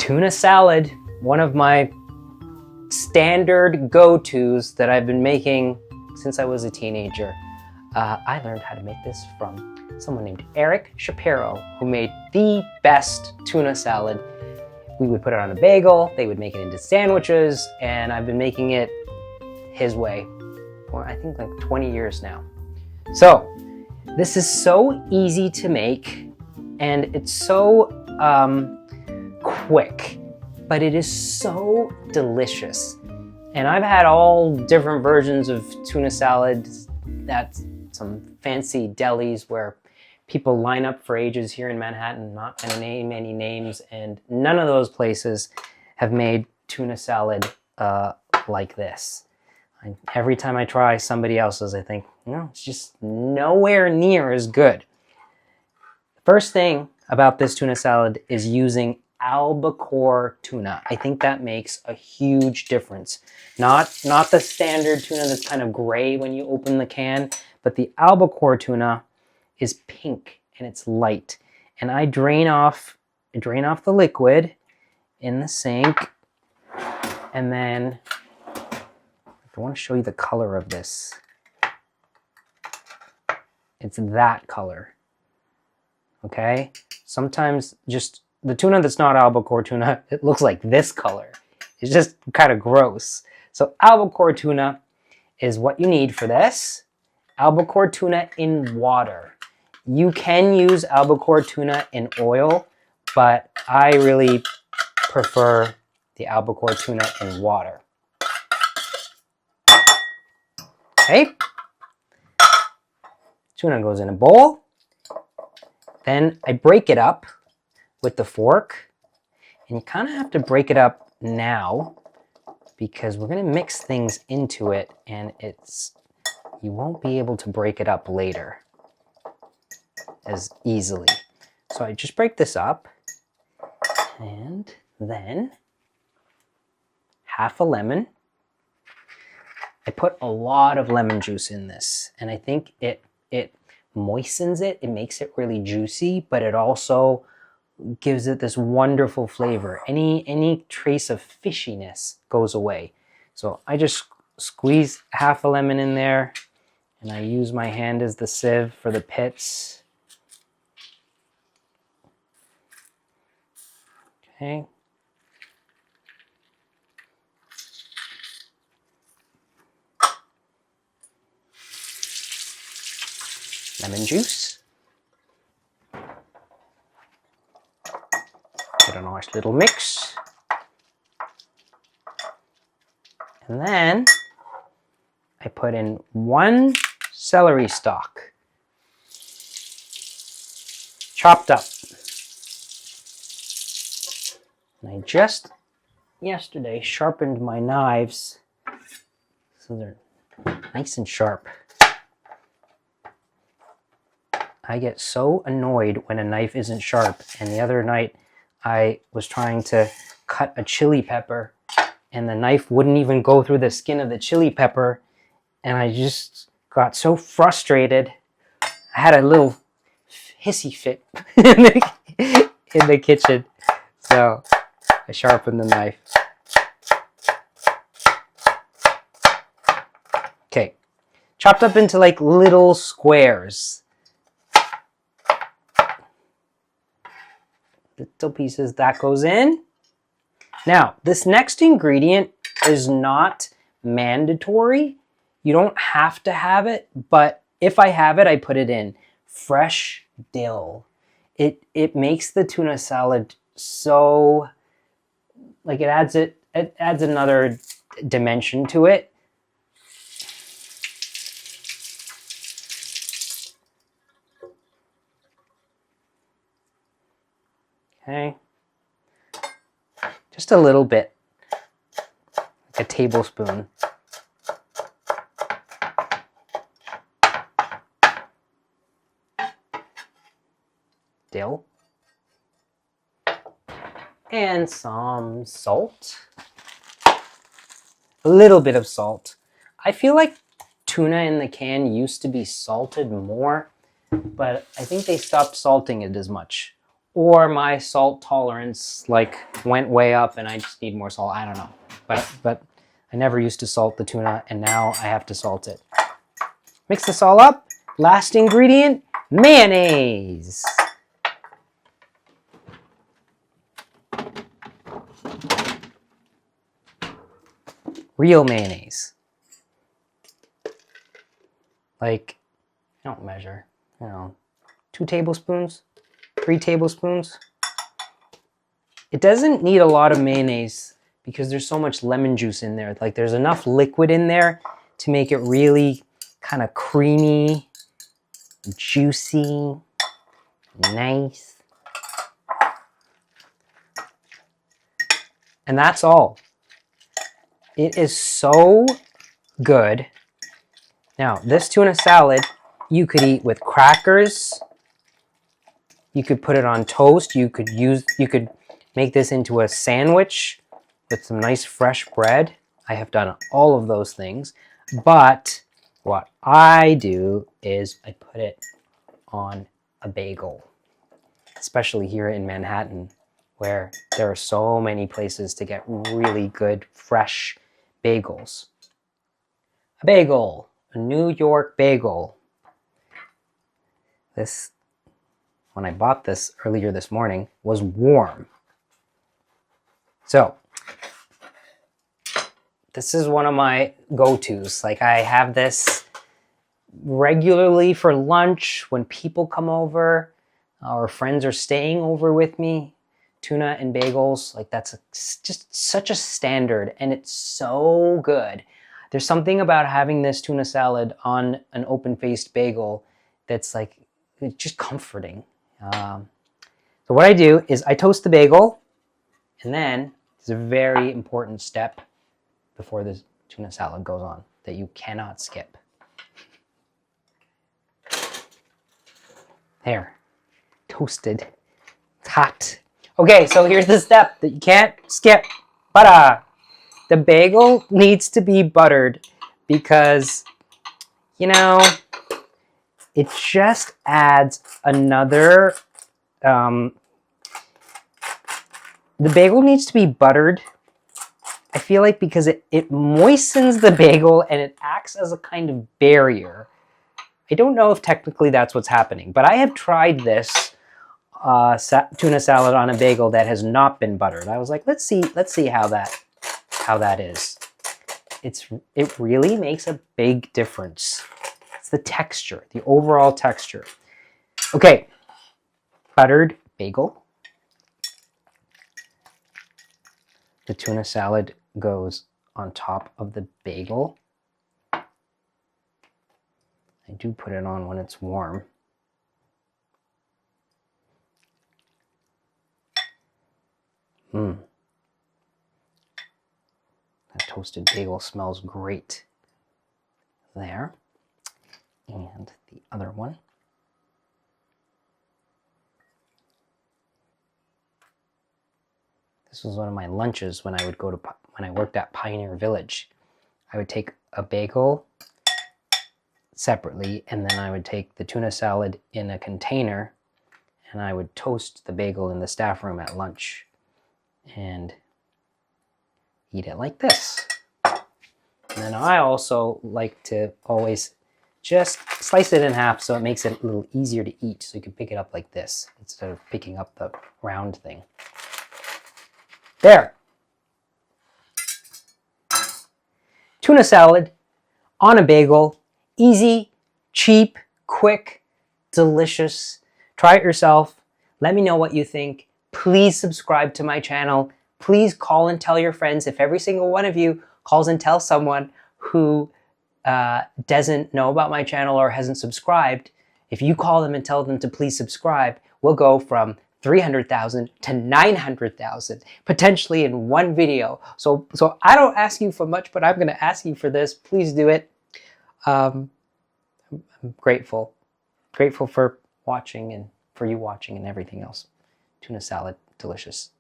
Tuna salad, one of my standard go-tos that I've been making since I was a teenager. I learned how to make this from someone named Eric Shapiro, who made the best tuna salad. We would put it on a bagel, they would make it into sandwiches, and I've been making it his way for I think like 20 years now. So this is so easy to make, and it's so quick, but it is so delicious. And I've had all different versions of tuna salad at some fancy delis where people line up for ages here in Manhattan, not going to name any names, and none of those places have made tuna salad like this. Every time I try somebody else's, I think, no, it's just nowhere near as good. First thing about this tuna salad is using Albacore tuna. I think that makes a huge difference. Not the standard tuna that's kind of gray when you open the can, but the Albacore tuna is pink and it's light. And I drain off the liquid in the sink, and then I want to show you the color of this. It's that color. Okay? Sometimes just the tuna that's not Albacore tuna, it looks like this color. It's just kind of gross. So Albacore tuna is what you need for this. Albacore tuna in water. You can use Albacore tuna in oil, but I really prefer the Albacore tuna in water. Okay. Tuna goes in a bowl. Then I break it up with the fork, and you kind of have to break it up now because we're going to mix things into it, and you won't be able to break it up later as easily. So I just break this up, and then half a lemon. I put a lot of lemon juice in this, and I think it moistens it. It makes it really juicy, but it also gives it this wonderful flavor. Any trace of fishiness goes away. So I just squeeze half a lemon in there, and I use my hand as the sieve for the pits. Okay. Lemon juice. Get a nice little mix. And then I put in 1 celery stalk, chopped up. And I just yesterday sharpened my knives so they're nice and sharp. I get so annoyed when a knife isn't sharp, and the other night I was trying to cut a chili pepper and the knife wouldn't even go through the skin of the chili pepper, and I just got so frustrated. I had a little hissy fit in the kitchen, so I sharpened the knife. Okay, chopped up into like little squares. Little pieces, that goes in. Now, this next ingredient is not mandatory. You don't have to have it, but if I have it, I put it in. Fresh dill. It makes the tuna salad so, like, it adds another dimension to it. Okay, just a little bit, like a tablespoon. Dill. And some salt. A little bit of salt. I feel like tuna in the can used to be salted more, but I think they stopped salting it as much. or my salt tolerance like went way up and I just need more salt. I don't know. But I never used to salt the tuna, and now I have to salt it. Mix this all up. Last ingredient, mayonnaise. Real mayonnaise. Like, I don't measure, 2 tablespoons, 3 tablespoons. It doesn't need a lot of mayonnaise because there's so much lemon juice in there. Like, there's enough liquid in there to make it really kind of creamy, juicy, nice. And that's all. It is so good. Now, this tuna salad, you could eat with crackers. You could put it on toast. You could make this into a sandwich with some nice fresh bread. I have done all of those things. But what I do is I put it on a bagel, especially here in Manhattan, where there are so many places to get really good, fresh bagels. A bagel, a New York bagel. This, when I bought this earlier this morning, was warm. So, this is one of my go-tos. Like, I have this regularly for lunch when people come over or friends are staying over with me. Tuna and bagels, like that's just such a standard, and it's so good. There's something about having this tuna salad on an open-faced bagel that's like just comforting. So what I do is I toast the bagel, and then there's a very important step before the tuna salad goes on that you cannot skip. There, toasted, it's hot. Okay, so here's the step that you can't skip. Butter. The bagel needs to be buttered because, it just adds another, the bagel needs to be buttered, I feel like, because it moistens the bagel and it acts as a kind of barrier. I don't know if technically that's what's happening, but I have tried this tuna salad on a bagel that has not been buttered. I was like, let's see how that is. It really makes a big difference. It's the texture, the overall texture. Okay, buttered bagel. The tuna salad goes on top of the bagel. I do put it on when it's warm. That toasted bagel smells great there. And the other one. This was one of my lunches when I worked at Pioneer Village. I would take a bagel separately, and then I would take the tuna salad in a container, and I would toast the bagel in the staff room at lunch and eat it like this. And then I also like to always just slice it in half so it makes it a little easier to eat, so you can pick it up like this instead of picking up the round thing. There. Tuna salad on a bagel. Easy, cheap, quick, delicious. Try it yourself. Let me know what you think. Please subscribe to my channel. Please call and tell your friends. If every single one of you calls and tells someone who doesn't know about my channel or hasn't subscribed, if you call them and tell them to please subscribe, we'll go from 300,000 to 900,000, potentially in one video. So I don't ask you for much, but I'm going to ask you for this. Please do it. I'm grateful for watching and for you watching and everything else. Tuna salad, delicious.